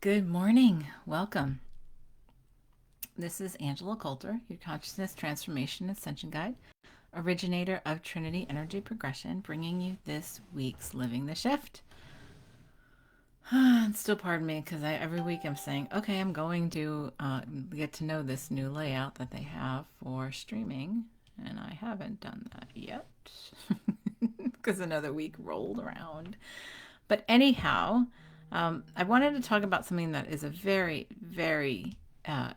Good morning. Welcome. This is Angela Coulter, your Consciousness Transformation Ascension Guide, originator of Trinity Energy Progression, bringing you this week's Living the Shift. Still pardon me because every week I'm saying, okay, I'm going to get to know this new layout that they have for streaming, and I haven't done that yet because another week rolled around. But anyhow, I wanted to talk about something that is a very, very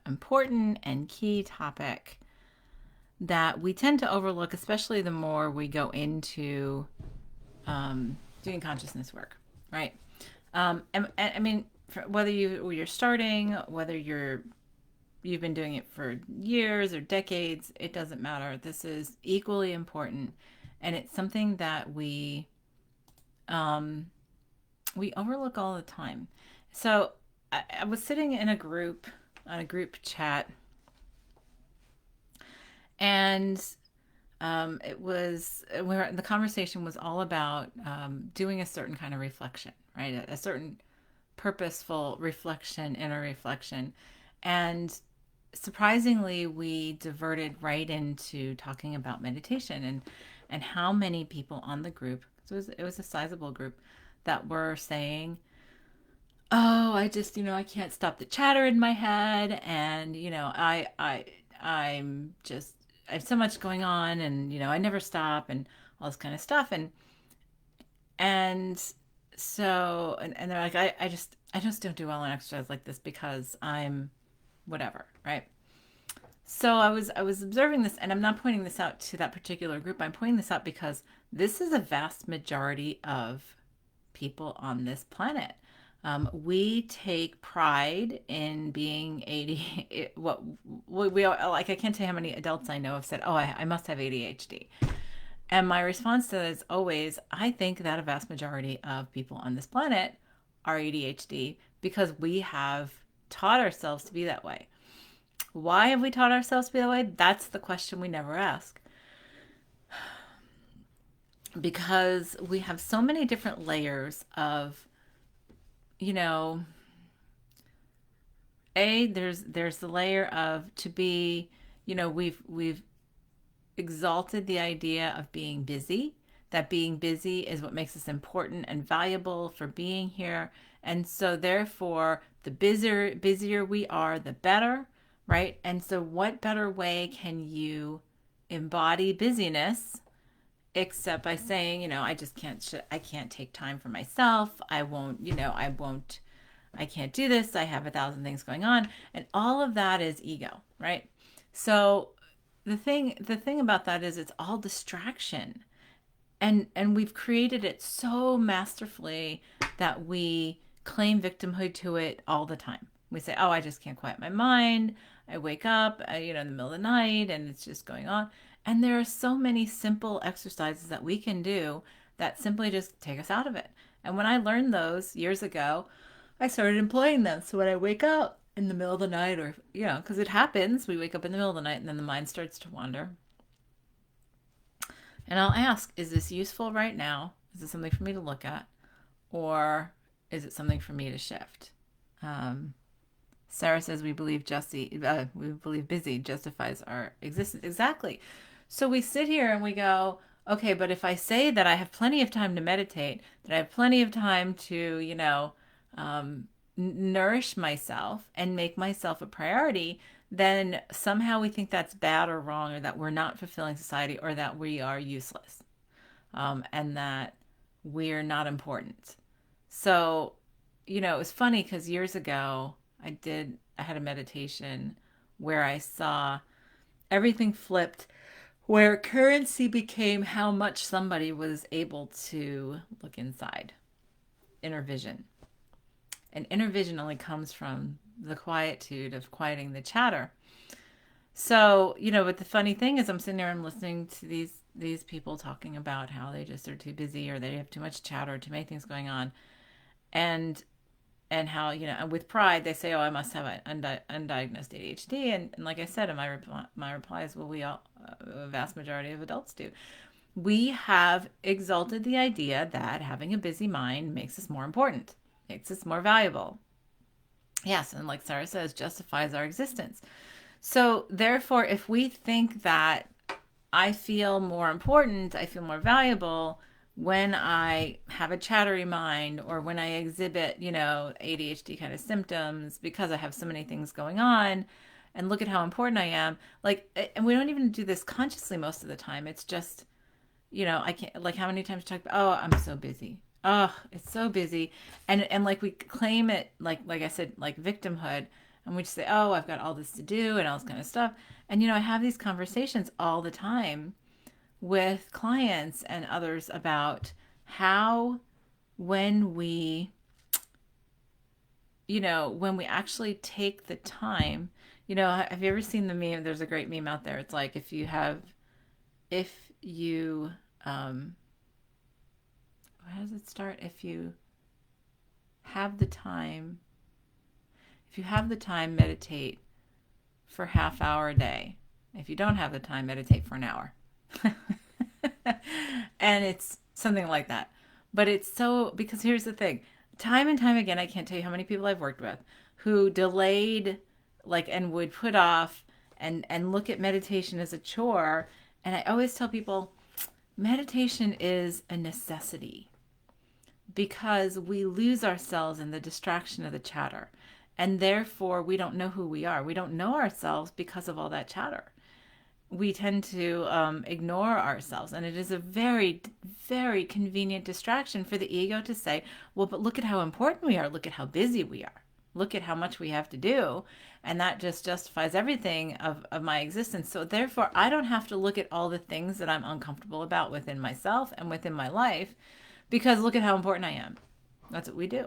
important and key topic that we tend to overlook, especially the more we go into doing consciousness work, right? And I mean, whether you're starting, whether you've been doing it for years or decades, it doesn't matter. This is equally important, and it's something that um, we overlook all the time. So I was sitting in a group on a group chat, and where the conversation was all about doing a certain kind of reflection, right? A certain purposeful reflection, inner reflection, and surprisingly, we diverted right into talking about meditation and how many people on the group. So it was a sizable group that were saying, "Oh, I just I can't stop the chatter in my head, and I'm just I have so much going on, and I never stop, and all this kind of stuff." And so and they're like, I just don't do well in exercise like this because I'm whatever, right? So I was observing this, and I'm not pointing this out to that particular group. I'm pointing this out because this is a vast majority of people on this planet. We take pride in being 80. What we are like. I can't tell you how many adults I know have said, "Oh, I must have ADHD." And my response to that is always, I think that a vast majority of people on this planet are ADHD because we have taught ourselves to be that way. Why have we taught ourselves to be that way? That's the question we never ask. Because we have so many different layers of, you know, there's the layer of to be, we've exalted the idea of being busy, that being busy is what makes us important and valuable for being here. And so therefore, the busier we are, the better, right? And so what better way can you embody busyness except by saying, I can't take time for myself. I can't do this. I have 1,000 things going on. And all of that is ego, right? So the thing about that is it's all distraction. And we've created it so masterfully that we claim victimhood to it all the time. We say, "Oh, I just can't quiet my mind. I wake up, in the middle of the night, and it's just going on." And there are so many simple exercises that we can do that simply just take us out of it. And when I learned those years ago, I started employing them. So when I wake up in the middle of the night, or, because it happens, we wake up in the middle of the night and then the mind starts to wander. And I'll ask, is this useful right now? Is it something for me to look at? Or is it something for me to shift? Um, Sarah says we believe busy justifies our existence. Exactly. So we sit here and we go, okay, but if I say that I have plenty of time to meditate, that I have plenty of time to, nourish myself and make myself a priority, then somehow we think that's bad or wrong, or that we're not fulfilling society, or that we are useless, and that we're not important. So, it was funny because years ago I had a meditation where I saw everything flipped, where currency became how much somebody was able to look inside, inner vision. And inner vision only comes from the quietude of quieting the chatter. So, but the funny thing is I'm sitting there and listening to these people talking about how they just are too busy, or they have too much chatter, too many things going on. And how, with pride, they say, "Oh, I must have an undiagnosed ADHD." And like I said, in my reply is, well, we all, a vast majority of adults do. We have exalted the idea that having a busy mind makes us more important, makes us more valuable. Yes, and like Sarah says, justifies our existence. So therefore, if we think that I feel more important, I feel more valuable when I have a chattery mind or when I exhibit, ADHD kind of symptoms because I have so many things going on, and look at how important I am. Like, and we don't even do this consciously most of the time. It's just, I can't, like, how many times talk about, oh, I'm so busy. Oh, it's so busy. And like we claim it, like I said, like victimhood. And we just say, oh, I've got all this to do and all this kind of stuff. And, I have these conversations all the time with clients and others about how when we, when we actually take the time, have you ever seen the meme? There's a great meme out there. It's like, if you, um, how does it start? Have the time, if you have the time, meditate for half hour a day. If you don't have the time, meditate for an hour. And it's something like that. But it's so, because here's the thing, time and time again, I can't tell you how many people I've worked with who delayed, like, and would put off and look at meditation as a chore. And I always tell people meditation is a necessity because we lose ourselves in the distraction of the chatter. And therefore, we don't know who we are. We don't know ourselves because of all that chatter. We tend to ignore ourselves. And it is a very, very convenient distraction for the ego to say, well, but look at how important we are. Look at how busy we are. Look at how much we have to do. And that just justifies everything of my existence. So therefore, I don't have to look at all the things that I'm uncomfortable about within myself and within my life because look at how important I am. That's what we do.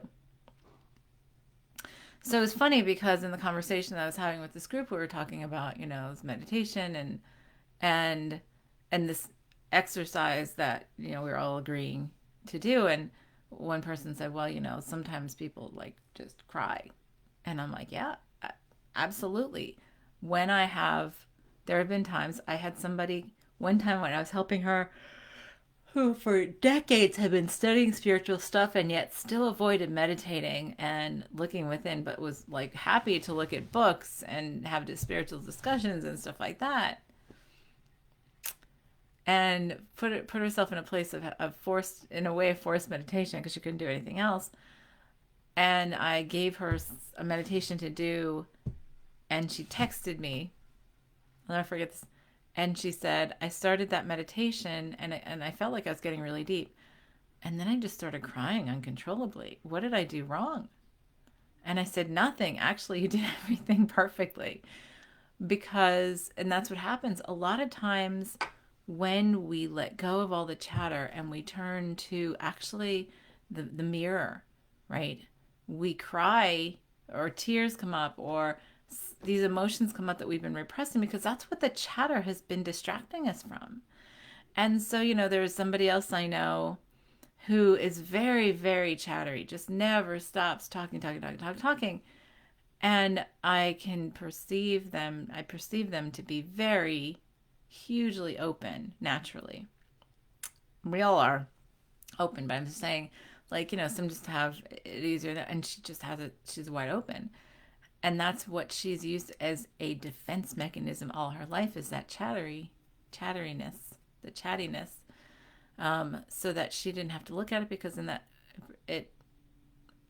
So it's funny because in the conversation that I was having with this group, we were talking about, this meditation and and this exercise that, we're all agreeing to do. And one person said, well, sometimes people like just cry. And I'm like, yeah, absolutely. When there have been times I had somebody one time when I was helping her who for decades had been studying spiritual stuff and yet still avoided meditating and looking within, but was like happy to look at books and have spiritual discussions and stuff like that. And put herself in a place of forced, in a way of forced meditation because she couldn't do anything else. And I gave her a meditation to do, and she texted me. I'll never forget this. And she said, I started that meditation and I felt like I was getting really deep. And then I just started crying uncontrollably. What did I do wrong? And I said, nothing. Actually, you did everything perfectly. And that's what happens. A lot of times when we let go of all the chatter and we turn to actually the mirror, right? We cry or tears come up or these emotions come up that we've been repressing because that's what the chatter has been distracting us from. And so, there's somebody else I know who is very, very chattery, just never stops talking. And I perceive them to be very hugely open naturally. We all are open, but I'm just saying, like, some just have it easier, and she just has it, she's wide open. And that's what she's used as a defense mechanism all her life is that chatteriness, the chattiness, so that she didn't have to look at it because then it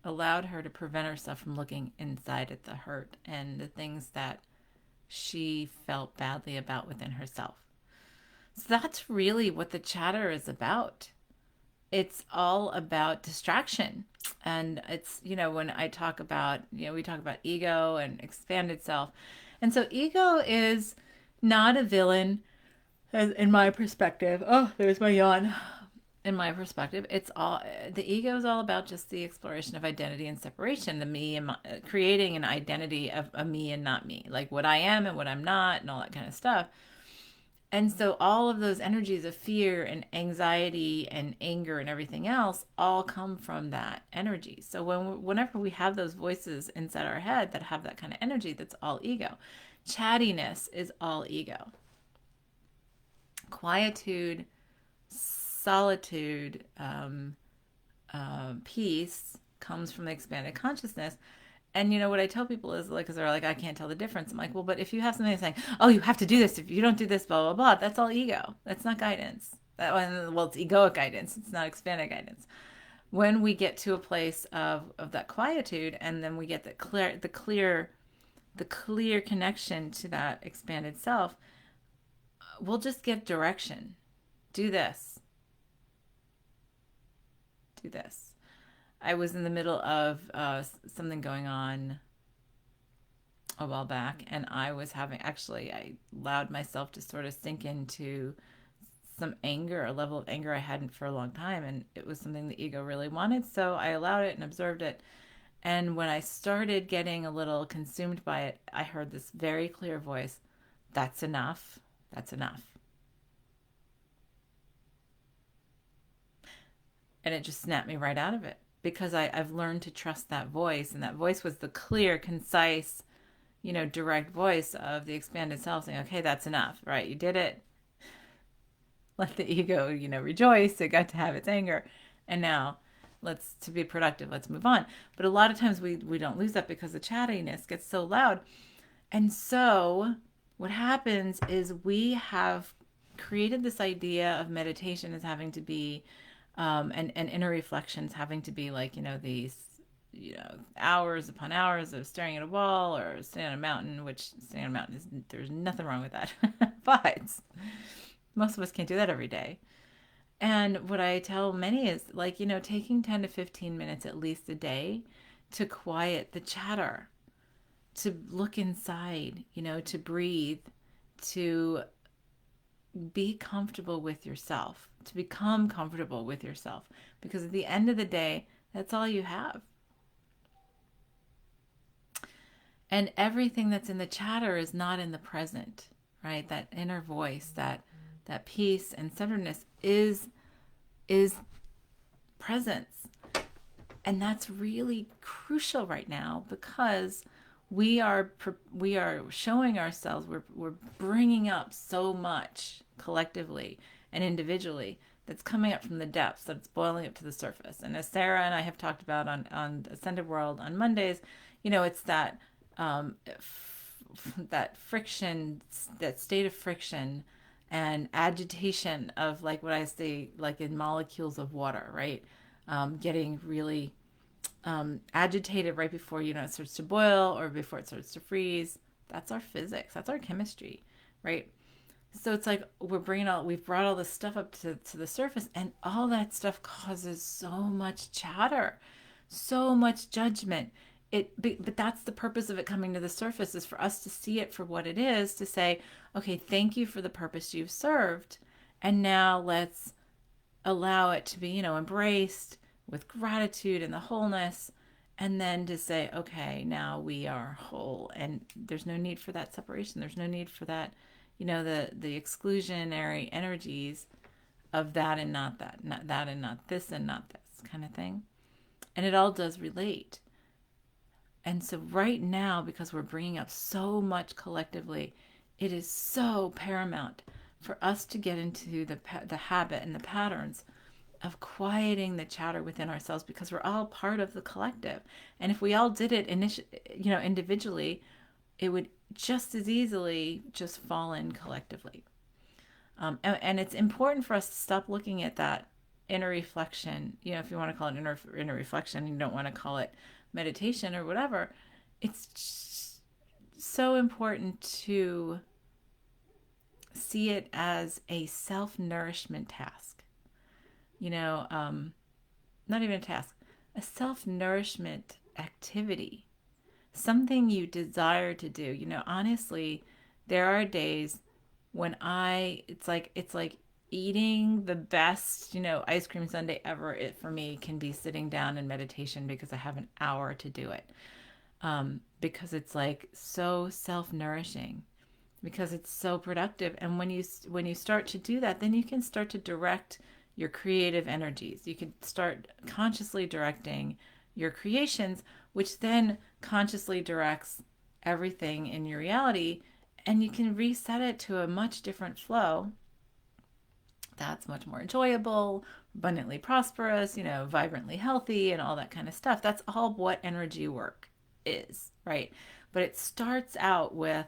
allowed her to prevent herself from looking inside at the hurt and the things that she felt badly about within herself. So that's really what the chatter is about. It's all about distraction. And it's, when I talk about, we talk about ego and expanded self. And so ego is not a villain, in my perspective. Oh, there's my yawn. In my perspective, the ego is all about just the exploration of identity and separation, the me and creating an identity of a me and not me, like what I am and what I'm not and all that kind of stuff. And so all of those energies of fear and anxiety and anger and everything else all come from that energy. So whenever we have those voices inside our head that have that kind of energy, that's all ego. Chattiness is all ego. Quietude, solitude, peace comes from the expanded consciousness. And you know what I tell people is like, because they're like, I can't tell the difference. I'm like, well, but if you have something saying, oh, you have to do this. If you don't do this, blah, blah, blah, that's all ego. That's not guidance. That one, well, it's egoic guidance. It's not expanded guidance. When we get to a place of that quietude, and then we get the clear connection to that expanded self, we'll just give direction. Do this. Do this. I was in the middle of something going on a while back, and I was having, actually, I allowed myself to sort of sink into some anger, a level of anger I hadn't for a long time, and it was something the ego really wanted. So I allowed it and observed it. And when I started getting a little consumed by it, I heard this very clear voice: that's enough. That's enough. And it just snapped me right out of it, because I've learned to trust that voice. And that voice was the clear, concise, direct voice of the expanded self saying, okay, that's enough, right? You did it. Let the ego, rejoice. It got to have its anger. And now let's, to be productive, let's move on. But a lot of times we don't lose that because the chattiness gets so loud. And so what happens is we have created this idea of meditation as having to be, and inner reflections having to be like, these, hours upon hours of staring at a wall or standing on a mountain, which standing on a mountain is, there's nothing wrong with that. But most of us can't do that every day. And what I tell many is like, taking 10 to 15 minutes at least a day to quiet the chatter, to look inside, to breathe, to be comfortable with yourself, to become comfortable with yourself. Because at the end of the day, that's all you have. And everything that's in the chatter is not in the present, right? That inner voice, that peace and centeredness is presence. And that's really crucial right now, because we are showing ourselves, we're bringing up so much collectively and individually that's coming up from the depths, that's boiling up to the surface. And as Sarah and I have talked about on Ascended World on Mondays, it's that that friction, that state of friction and agitation of, like what I say, like in molecules of water, right? Getting really agitated right before, it starts to boil or before it starts to freeze. That's our physics. That's our chemistry, right? So it's like we've brought all this stuff up to the surface, and all that stuff causes so much chatter, so much judgment. But that's the purpose of it coming to the surface, is for us to see it for what it is, to say, okay, thank you for the purpose you've served, and now let's allow it to be, embraced with gratitude and the wholeness, and then to say, okay, now we are whole, and there's no need for that separation. There's no need for that, the exclusionary energies of that and not that, not that and not this and not this kind of thing. And it all does relate. And so right now, because we're bringing up so much collectively, it is so paramount for us to get into the habit and the patterns of quieting the chatter within ourselves, because we're all part of the collective. And if we all did it individually, it would just as easily just fall in collectively. And it's important for us to stop looking at that inner reflection. If you want to call it inner reflection, you don't want to call it meditation or whatever. It's so important to see it as a self-nourishment task. Not even a task, a self-nourishment activity, something you desire to do. Honestly, there are days when it's like eating the best, ice cream sundae ever. It, for me, can be sitting down in meditation because I have an hour to do it. Because it's like so self-nourishing, because it's so productive. And when you start to do that, then you can start to direct your creative energies. You can start consciously directing your creations, which then consciously directs everything in your reality, and you can reset it to a much different flow that's much more enjoyable, abundantly prosperous, vibrantly healthy, and all that kind of stuff. That's all what energy work is, right? But it starts out with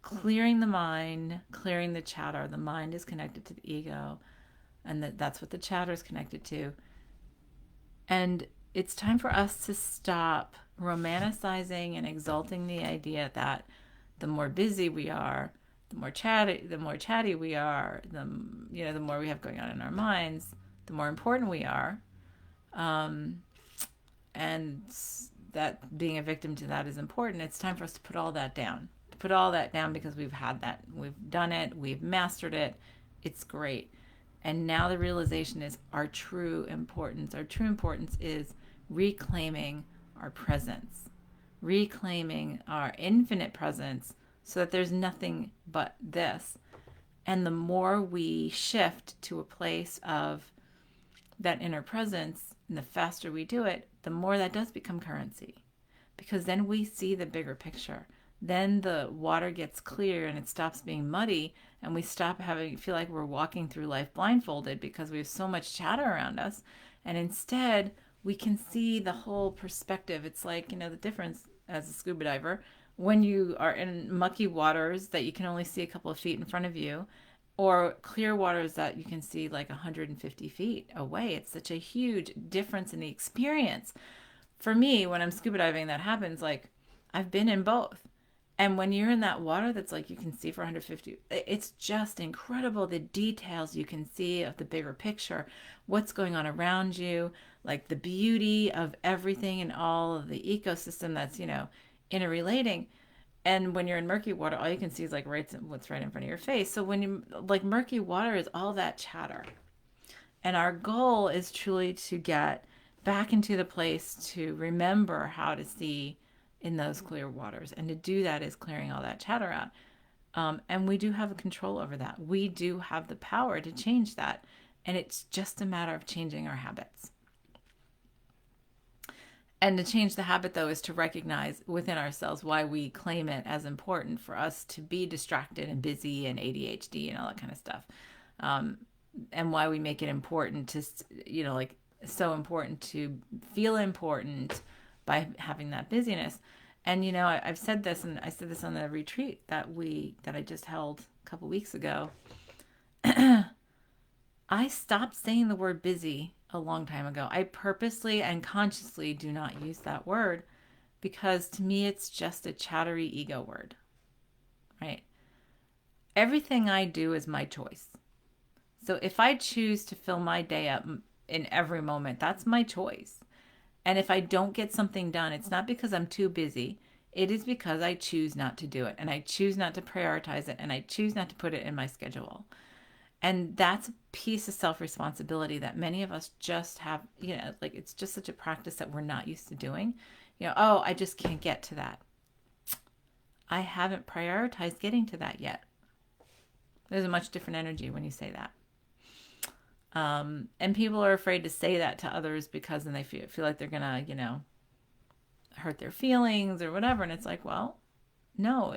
clearing the mind, clearing the chatter. The mind is connected to the ego, and that's what the chatter is connected to. And it's time for us to stop romanticizing and exalting the idea that the more busy we are, the more chatty we are, the more we have going on in our minds, the more important we are, um, and that being a victim to that is important. It's time for us to put all that down. To put all that down because we've had that, we've done it, we've mastered it. It's great. And now the realization is our true importance. Our true importance is reclaiming our presence, reclaiming our infinite presence so that there's nothing but this. And the more we shift to a place of that inner presence, and the faster we do it, the more that does become currency. Because then we see the bigger picture. Then the water gets clear and it stops being muddy, and we stop having feel like we're walking through life blindfolded because we have so much chatter around us. And instead, we can see the whole perspective. It's like, the difference as a scuba diver when you are in mucky waters that you can only see a couple of feet in front of you, or clear waters that you can see like 150 feet away. It's such a huge difference in the experience. For me, when I'm scuba diving, that happens. Like, I've been in both. And when you're in that water that's like you can see for 150, it's just incredible the details you can see of the bigger picture, what's going on around you, like the beauty of everything and all of the ecosystem that's, interrelating. And when you're in murky water, all you can see is like what's right in front of your face. So when you like murky water is all that chatter. And our goal is truly to get back into the place to remember how to see in those clear waters. And to do that is clearing all that chatter out. And we do have a control over that. We do have the power to change that. And it's just a matter of changing our habits. And to change the habit, though, is to recognize within ourselves why we claim it as important for us to be distracted and busy and ADHD and all that kind of stuff. And why we make it important to, like so important to feel important by having that busyness. And, I've said this, and I said this on the retreat that I just held a couple weeks ago. I stopped saying the word busy a long time ago. I purposely and consciously do not use that word because to me it's just a chattery ego word, right? Everything I do is my choice. So if I choose to fill my day up in every moment, that's my choice. And if I don't get something done, it's not because I'm too busy. It is because I choose not to do it, and I choose not to prioritize it, and I choose not to put it in my schedule. And that's a piece of self-responsibility that many of us just have, like it's just such a practice that we're not used to doing. Oh, I just can't get to that. I haven't prioritized getting to that yet. There's a much different energy when you say that. And people are afraid to say that to others because then they feel like they're going to, hurt their feelings or whatever. And it's like, well, no,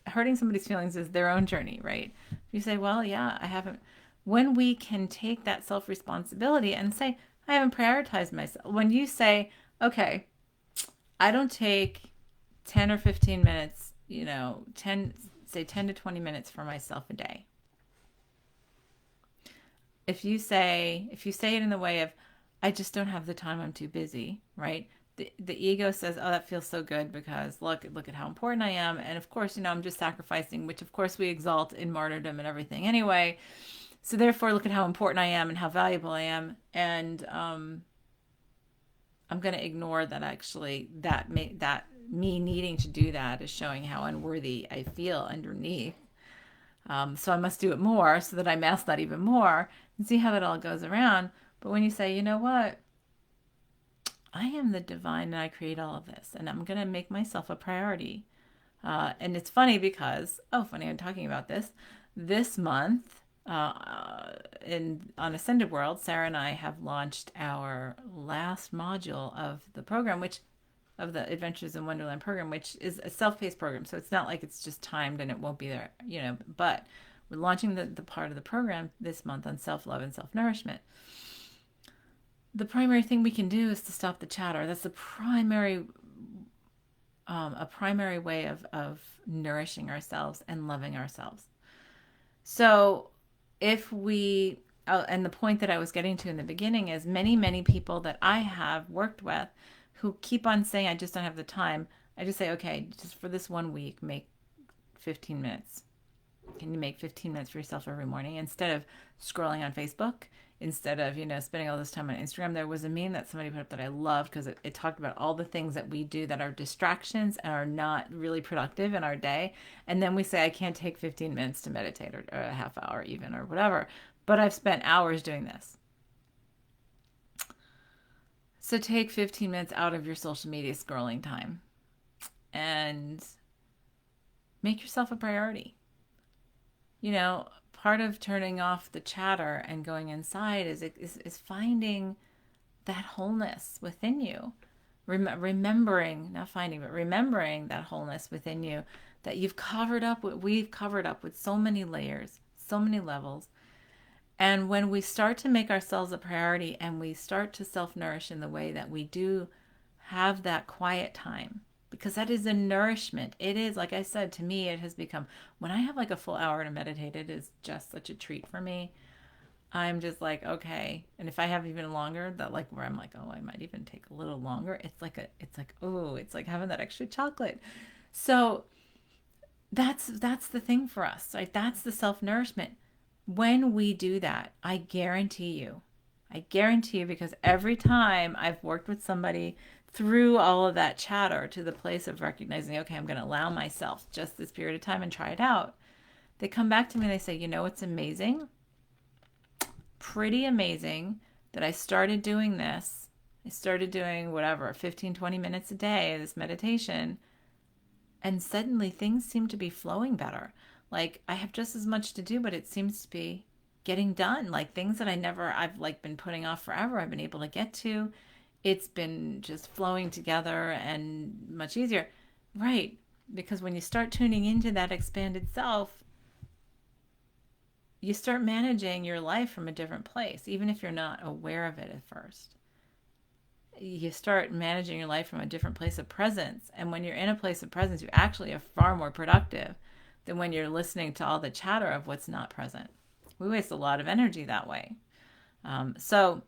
hurting somebody's feelings is their own journey, right? You say, well, yeah, I haven't. When we can take that self-responsibility and say, I haven't prioritized myself. When you say, okay, I don't take 10 or 15 minutes, 10 to 20 minutes for myself a day. If you say it in the way of, I just don't have the time, I'm too busy, right? The ego says, oh, that feels so good because look at how important I am. And of course, I'm just sacrificing, which of course we exalt in martyrdom and everything anyway. So therefore, look at how important I am and how valuable I am. And I'm going to ignore that actually that me needing to do that is showing how unworthy I feel underneath. So I must do it more so that I mask that even more and see how that all goes around. But when you say, you know what? I am the divine and I create all of this, and I'm going to make myself a priority. And it's funny because, I'm talking about this month on Ascended World, Sarah and I have launched our last module of the program, of the Adventures in Wonderland program, which is a self-paced program. So it's not like it's just timed and it won't be there, but we're launching the part of the program this month on self-love and self-nourishment. The primary thing we can do is to stop the chatter. That's the primary a primary way of nourishing ourselves and loving ourselves. So if we, and the point that I was getting to in the beginning is many people that I have worked with who keep on saying, I just don't have the time. I just say, okay, just for this 1 week, make 15 minutes. Can you make 15 minutes for yourself every morning instead of scrolling on Facebook, instead of, spending all this time on Instagram? There was a meme that somebody put up that I loved because it talked about all the things that we do that are distractions and are not really productive in our day. And then we say, I can't take 15 minutes to meditate, or a half hour even, or whatever. But I've spent hours doing this. So take 15 minutes out of your social media scrolling time and make yourself a priority. Part of turning off the chatter and going inside is finding that wholeness within you. Remembering, not finding, but remembering that wholeness within you that we've covered up with so many layers, so many levels. And when we start to make ourselves a priority and we start to self-nourish in the way that we do have that quiet time, because that is a nourishment. It is, like I said, to me, it has become, when I have like a full hour to meditate, it is just such a treat for me. I'm just like, okay. And if I have even longer, that like where I'm like, oh, I might even take a little longer. It's like, oh, it's like having that extra chocolate. So that's the thing for us, right? That's the self-nourishment. When we do that, I guarantee you, because every time I've worked with somebody through all of that chatter to the place of recognizing, okay, I'm going to allow myself just this period of time and try it out. They come back to me and they say, it's amazing, pretty amazing that I started doing this. I started doing whatever, 15, 20 minutes a day, this meditation. And suddenly things seem to be flowing better. Like I have just as much to do, but it seems to be getting done. Like things that I've like been putting off forever, I've been able to get to. It's been just flowing together and much easier. Right. Because when you start tuning into that expanded self, you start managing your life from a different place, even if you're not aware of it at first. You start managing your life from a different place of presence. And when you're in a place of presence, you actually are far more productive than when you're listening to all the chatter of what's not present. We waste a lot of energy that way. So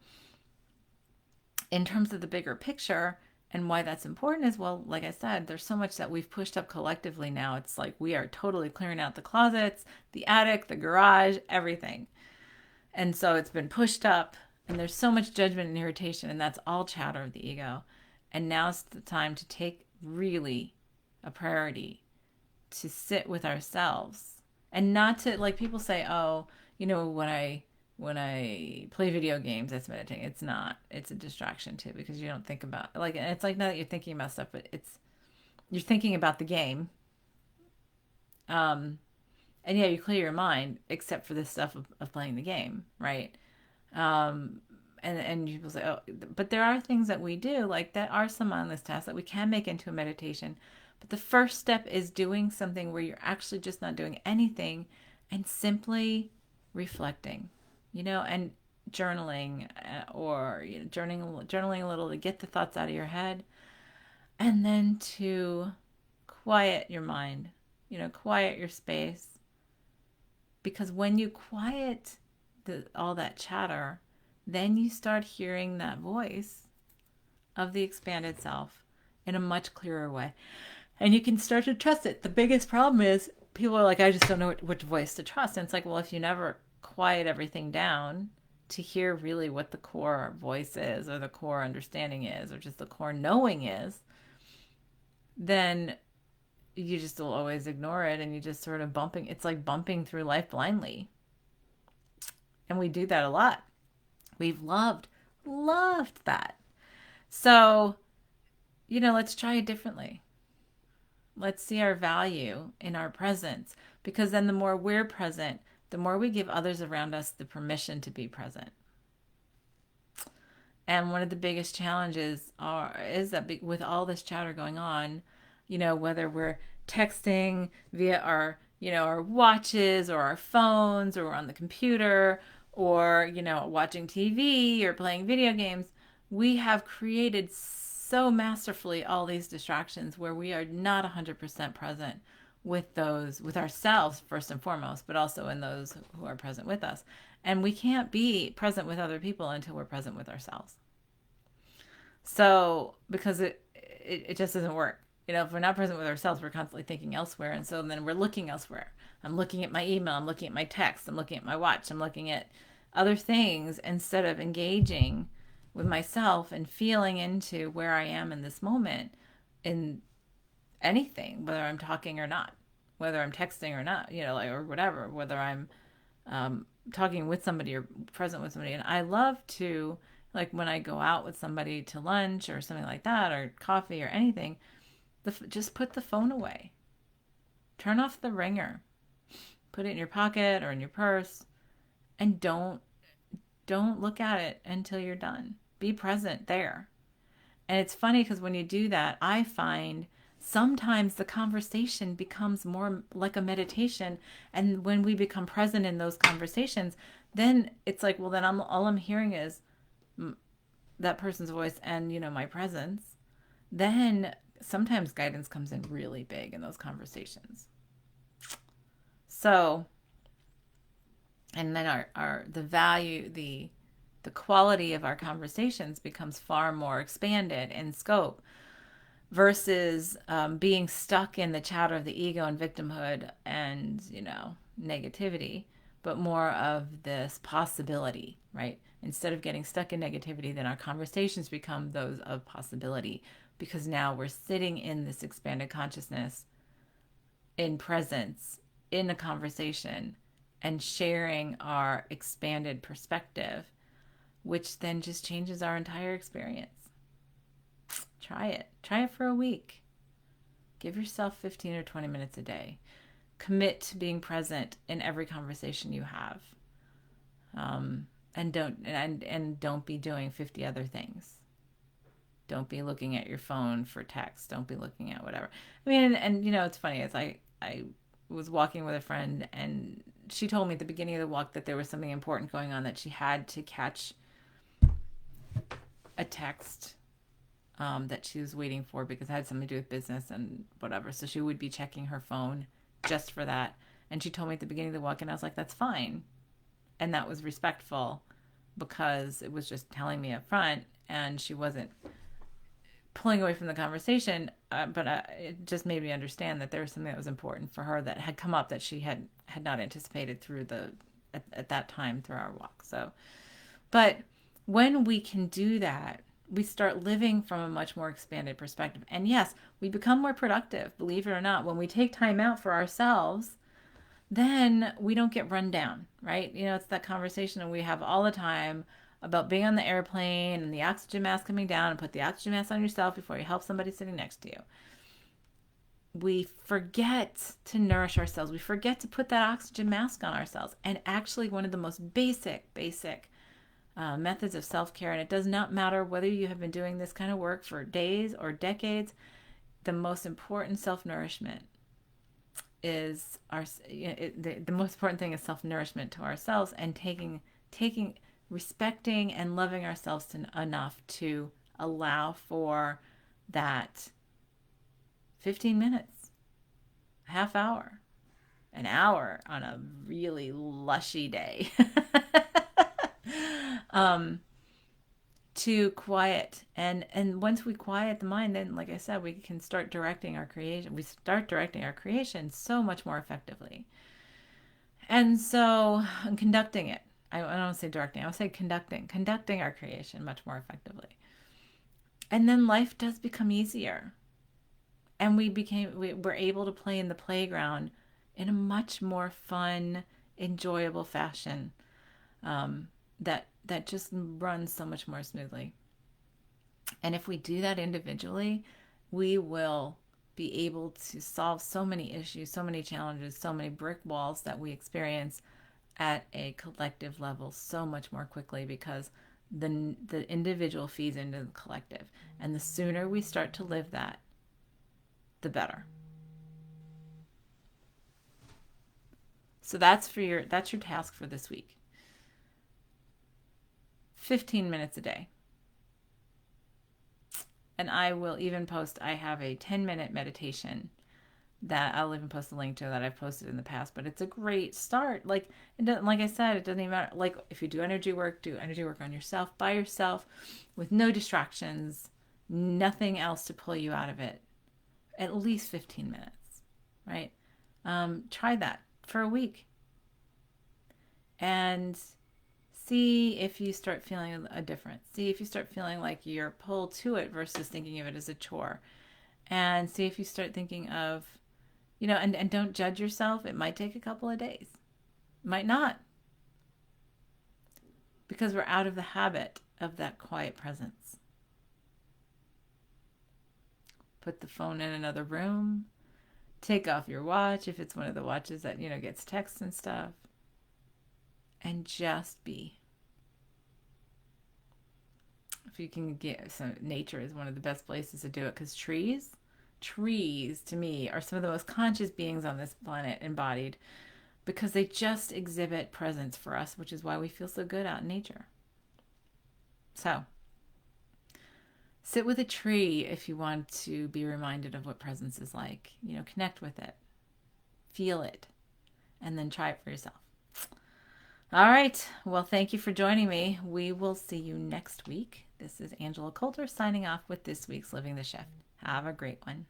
in terms of the bigger picture and why that's important is, well, like I said, there's so much that we've pushed up collectively now. It's like we are totally clearing out the closets, the attic, the garage, everything. And so it's been pushed up and there's so much judgment and irritation, and that's all chatter of the ego. And now's the time to take really a priority to sit with ourselves and not to, like people say, oh, when I play video games, that's meditating. It's not. It's a distraction too, because you don't think about, like, it's like not that you're thinking about stuff, but you're thinking about the game. And yeah, you clear your mind, except for this stuff of playing the game, right? And people say, oh, but there are things that we do, like that are some mindless tasks that we can make into a meditation. But the first step is doing something where you're actually just not doing anything and simply reflecting, and journaling, or journaling a little to get the thoughts out of your head, and then to quiet your mind, quiet your space. Because when you quiet all that chatter, then you start hearing that voice of the expanded self in a much clearer way. And you can start to trust it. The biggest problem is people are like, I just don't know which voice to trust. And it's like, well, if you never quiet everything down to hear really what the core voice is, or the core understanding is, or just the core knowing is, then you just will always ignore it, and you just sort of it's like bumping through life blindly. And we do that a lot. We've loved that. So, let's try it differently. Let's see our value in our presence, because then the more we're present, the more we give others around us the permission to be present. And one of the biggest challenges is that with all this chatter going on, whether we're texting via our watches or our phones, or on the computer, or, watching TV or playing video games, we have created so masterfully all these distractions where we are not 100% present with those, with ourselves first and foremost, but also in those who are present with us. And we can't be present with other people until we're present with ourselves. So, because it just doesn't work. If we're not present with ourselves, we're constantly thinking elsewhere. And so then we're looking elsewhere. I'm looking at my email, I'm looking at my text, I'm looking at my watch, I'm looking at other things instead of engaging with myself and feeling into where I am in this moment in anything, whether I'm talking or not, whether I'm texting or not, or whatever, whether I'm talking with somebody or present with somebody. And I love to, like when I go out with somebody to lunch or something like that, or coffee or anything, just put the phone away. Turn off the ringer. Put it in your pocket or in your purse, and don't look at it until you're done. Be present there. And it's funny because when you do that, I find sometimes the conversation becomes more like a meditation. And when we become present in those conversations, then it's like, well, then all I'm hearing is that person's voice and, my presence. Then sometimes guidance comes in really big in those conversations. So, and then the value, the quality of our conversations becomes far more expanded in scope versus being stuck in the chatter of the ego and victimhood and, negativity, but more of this possibility, right? Instead of getting stuck in negativity, then our conversations become those of possibility, because now we're sitting in this expanded consciousness in presence in a conversation and sharing our expanded perspective, which then just changes our entire experience. Try it. Try it for a week. Give yourself 15 or 20 minutes a day. Commit to being present in every conversation you have. And don't be doing 50 other things. Don't be looking at your phone for text. Don't be looking at whatever. I mean, and it's funny. It's I was walking with a friend, and she told me at the beginning of the walk that there was something important going on, that she had to catch a text that she was waiting for because it had something to do with business and whatever. So she would be checking her phone just for that. And she told me at the beginning of the walk, and I was like, that's fine. And that was respectful because it was just telling me up front, and she wasn't pulling away from the conversation, but it just made me understand that there was something that was important for her that had come up that she had not anticipated through at that time through our walk. So, but when we can do that, we start living from a much more expanded perspective. And yes, we become more productive, believe it or not. When we take time out for ourselves, then we don't get run down, right? It's that conversation that we have all the time about being on the airplane and the oxygen mask coming down, and put the oxygen mask on yourself before you help somebody sitting next to you. We forget to nourish ourselves. We forget to put that oxygen mask on ourselves. And actually, one of the most basic methods of self-care, and it does not matter whether you have been doing this kind of work for days or decades, the most important self-nourishment is the most important thing is self-nourishment to ourselves, and respecting and loving ourselves enough to allow for that 15 minutes, a half hour, an hour on a really lushy day to quiet. And once we quiet the mind, then, like I said, we can start directing our creation. We start directing our creation so much more effectively. And so, conducting it. I don't say directing, I would say conducting our creation much more effectively. And then life does become easier. And we're able to play in the playground in a much more fun, enjoyable fashion that just runs so much more smoothly. And if we do that individually, we will be able to solve so many issues, so many challenges, so many brick walls that we experience at a collective level so much more quickly, because the individual feeds into the collective. And the sooner we start to live that, the better. So that's your task for this week. 15 minutes a day. And I will even post, I have a 10-minute meditation that I'll even post a link to that I've posted in the past, but it's a great start. Like, it doesn't, like I said, it doesn't even matter. Like, if you do energy work on yourself, by yourself, with no distractions, nothing else to pull you out of it. At least 15 minutes, right? Try that for a week and see if you start feeling a difference. See if you start feeling like you're pulled to it versus thinking of it as a chore. And see if you start thinking of, and don't judge yourself. It might take a couple of days, might not, because we're out of the habit of that quiet presence. Put the phone in another room. Take off your watch if it's one of the watches that, gets texts and stuff. And just be. If you can get, so nature is one of the best places to do it, because trees to me are some of the most conscious beings on this planet embodied, because they just exhibit presence for us, which is why we feel so good out in nature. So sit with a tree if you want to be reminded of what presence is like. Connect with it, feel it, and then try it for yourself. All right. Well, thank you for joining me. We will see you next week. This is Angela Coulter signing off with this week's Living the Shift. Have a great one.